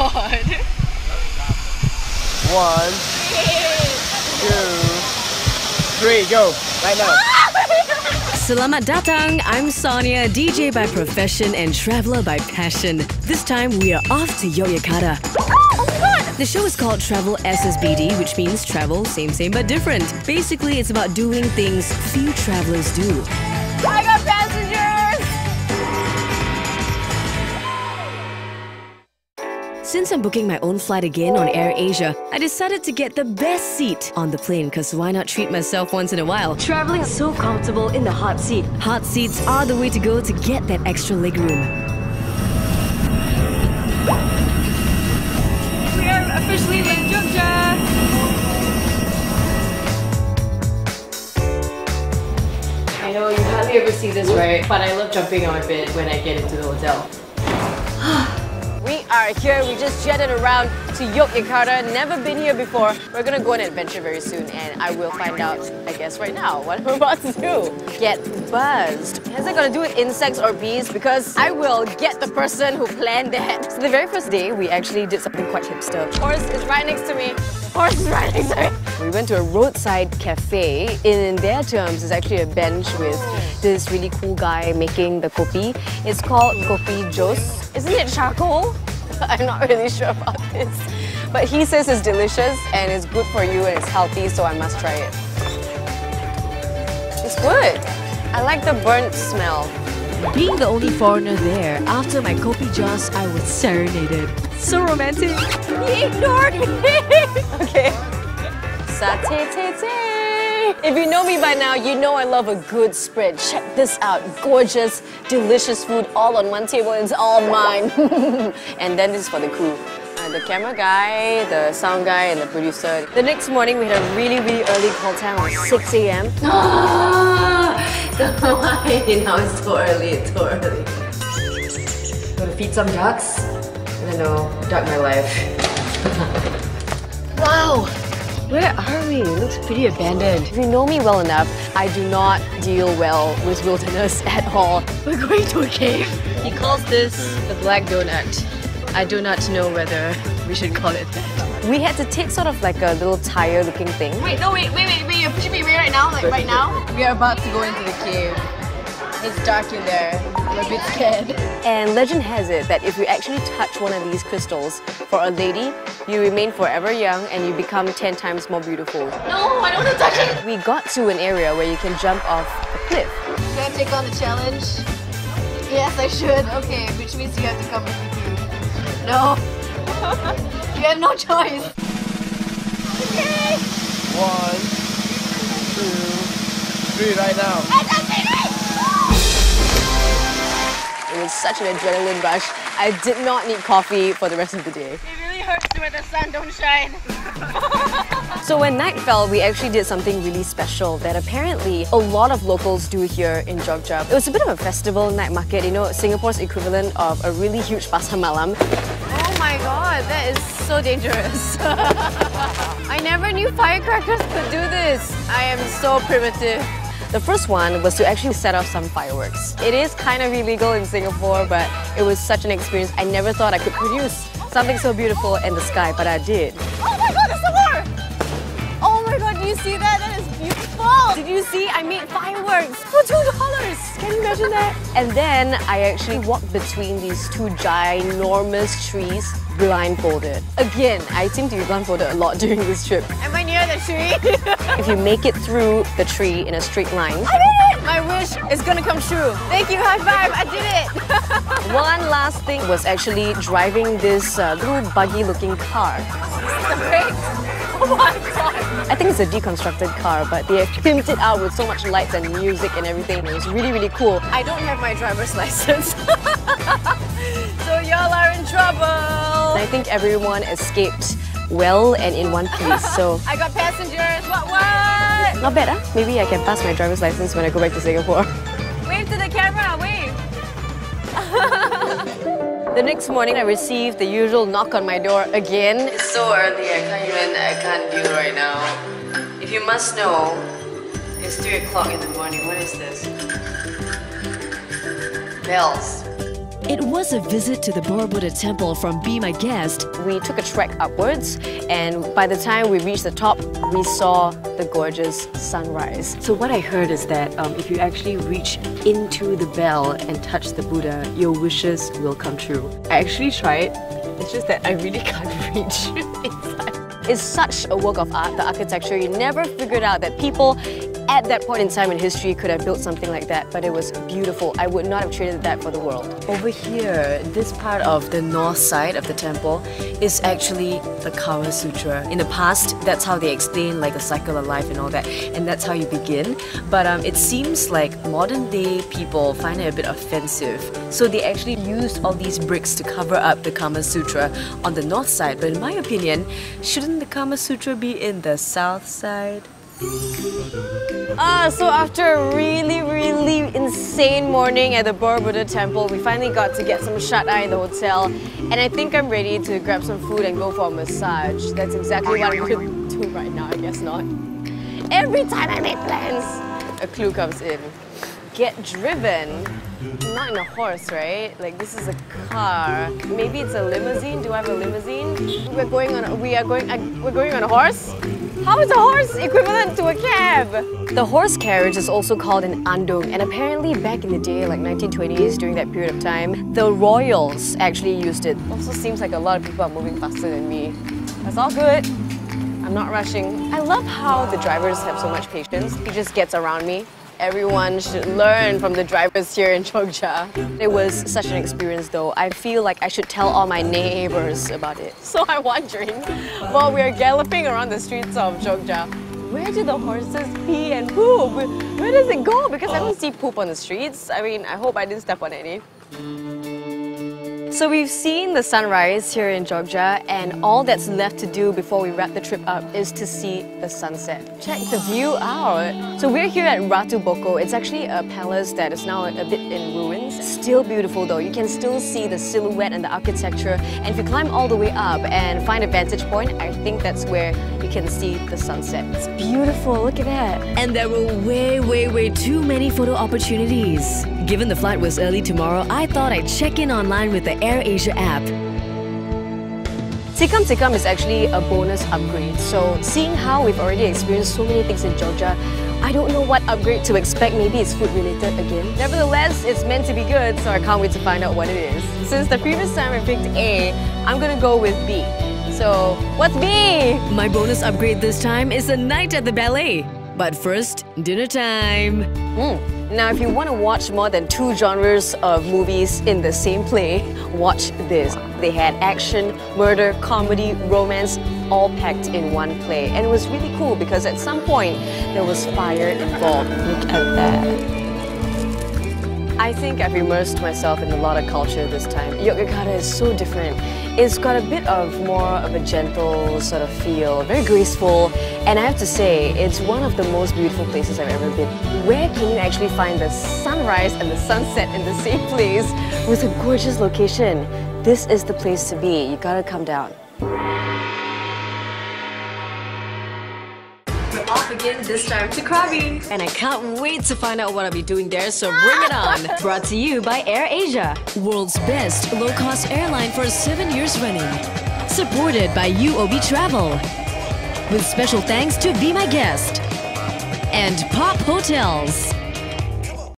god. 1, 2, 3, go! Right now. Selamat datang, I'm Sonia, DJ by profession and traveller by passion. This time we are off to Yogyakarta. Oh my god! The show is called Travel SSBD, which means travel, same but different. Basically, it's about doing things few travellers do. I got passengers! Since I'm booking my own flight again on AirAsia, I decided to get the best seat on the plane, cause why not treat myself once in a while? Traveling is so comfortable in the hot seat. Hot seats are the way to go to get that extra legroom. We are officially in Jogja! I know you hardly ever see this, right? But I love jumping on my bed when I get into the hotel. We are here, we just jetted around to Yogyakarta, never been here before. We're gonna go on an adventure very soon and I will find out, I guess right now, what we're about to do. Get buzzed. Has it got to do with insects or bees? Because I will get the person who planned that. So the very first day, we actually did something quite hipster. Horse is right next to me. Horse is right next to me. We went to a roadside cafe. In their terms, it's actually a bench with this really cool guy making the kopi. It's called Kopi Jos. Isn't it charcoal? I'm not really sure about this. But he says it's delicious and it's good for you and it's healthy, so I must try it. It's good. I like the burnt smell. Being the only foreigner there, after my kopi joss, I was serenaded. So romantic. He ignored me! Okay. Satay tay tay. If you know me by now, you know I love a good spread. Check this out. Gorgeous, delicious food all on one table. It's all mine. And then this is for the crew. The camera guy, the sound guy, and the producer. The next morning, we had a really early call time at 6 a.m. Why? Now it's so early, it's so early. Gotta feed some ducks. I don't know, duck my life. Wow! Where are we? It looks pretty abandoned. If you know me well enough, I do not deal well with wilderness at all. We're going to a cave. He calls this the black donut. I do not know whether we should call it that. We had to take sort of like a little tire looking thing. Wait, no, wait, you're pushing me right now? Like right now? We are about to go into the cave. It's dark in there. I'm a bit scared. And legend has it that if you actually touch one of these crystals, for a lady, you remain forever young and you become 10 times more beautiful. No, I don't want to touch it! We got to an area where you can jump off a cliff. Should I take on the challenge? Yes, I should. Okay, which means you have to come with me too. No. You have no choice. Okay. 1, 2, 3, right now. It was such an adrenaline rush. I did not need coffee for the rest of the day. It really hurts when the sun don't shine. So when night fell, we actually did something really special that apparently a lot of locals do here in Jogja. It was a bit of a festival night market, you know, Singapore's equivalent of a really huge pasar malam. Oh my god, that is so dangerous. I never knew firecrackers could do this. I am so primitive. The first one was to actually set off some fireworks. It is kind of illegal in Singapore, but it was such an experience. I never thought I could produce something so beautiful in the sky, but I did. Oh my god, there's some more! Oh my god, do you see that? That is beautiful! Did you see? I made fireworks for $2! Can you imagine that? And then I actually walked between these two ginormous trees blindfolded. Again, I seem to be blindfolded a lot during this trip. Am I near the tree? If you make it through the tree in a straight line... I did it! My wish is gonna come true. Thank you, high five, I did it! One last thing was actually driving this little buggy-looking car. Great! Oh my god! I think it's a deconstructed car, but they have pimped it out with so much lights and music and everything. It was really cool. I don't have my driver's license. So y'all are in trouble! I think everyone escaped well and in one piece, so... I got passengers, what? Not bad, huh? Maybe I can pass my driver's license when I go back to Singapore. Wave to the camera, wave! The next morning, I received the usual knock on my door again. It's so early, I can't deal right now. If you must know, it's 3 o'clock in the morning. What is this? Bells. It was a visit to the Borobudur temple from Be My Guest. We took a trek upwards, and by the time we reached the top, we saw the gorgeous sunrise. So what I heard is that if you actually reach into the bell and touch the Buddha, your wishes will come true. I actually tried, it's just that I really can't reach inside. It's such a work of art, the architecture. You never figured out that people at that point in time in history could have built something like that, but it was beautiful. I would not have traded that for the world. Over here, this part of the north side of the temple is actually the Kama Sutra. In the past, that's how they explain like the cycle of life and all that, and that's how you begin. But it seems like modern day people find it a bit offensive. So they actually used all these bricks to cover up the Kama Sutra on the north side. But in my opinion, shouldn't the Kama Sutra be in the south side? So after a really insane morning at the Borobudur temple, we finally got to get some shut-eye in the hotel, and I think I'm ready to grab some food and go for a massage. That's exactly what I'm going to do right now, I guess not. Every time I make plans, a clue comes in. Get driven. Not in a horse, right? Like this is a car. Maybe it's a limousine. Do I have a limousine? We're going on a horse? How is a horse equivalent to a cab? The horse carriage is also called an andong, and apparently back in the day, like 1920s, during that period of time, the royals actually used it. Also seems like a lot of people are moving faster than me. That's all good. I'm not rushing. I love how the drivers have so much patience. He just gets around me. Everyone should learn from the drivers here in Jogja. It was such an experience though. I feel like I should tell all my neighbors about it. So I'm wondering, while we are galloping around the streets of Jogja, where do the horses pee and poop? Where does it go? Because I don't see poop on the streets. I mean, I hope I didn't step on any. So we've seen the sunrise here in Jogja, and all that's left to do before we wrap the trip up is to see the sunset. Check the view out! So we're here at Ratu Boko. It's actually a palace that is now a bit in ruins. Still beautiful though. You can still see the silhouette and the architecture, and if you climb all the way up and find a vantage point, I think that's where you can see the sunset. It's beautiful, look at that! And there were way too many photo opportunities. Given the flight was early tomorrow, I thought I'd check in online with the AirAsia app. Tikam Tikam is actually a bonus upgrade, so seeing how we've already experienced so many things in Jogja, I don't know what upgrade to expect. Maybe it's food related again. Nevertheless, it's meant to be good, so I can't wait to find out what it is. Since the previous time I picked A, I'm gonna go with B. So, what's B? My bonus upgrade this time is a night at the ballet. But first, dinner time. Now, if you want to watch more than 2 genres of movies in the same play, watch this. They had action, murder, comedy, romance, all packed in one play. And it was really cool because at some point, there was fire involved. Look at that. I think I've immersed myself in a lot of culture this time. Yogyakarta is so different. It's got a bit of more of a gentle sort of feel, very graceful, and I have to say, it's one of the most beautiful places I've ever been. Where can you actually find the sunrise and the sunset in the same place with a gorgeous location? This is the place to be. You gotta come down. We're off again, this time to Krabi. And I can't wait to find out what I'll be doing there, so bring it on! Brought to you by AirAsia, World's best low-cost airline for 7 years running. Supported by UOB Travel. With special thanks to Be My Guest. And Pop Hotels.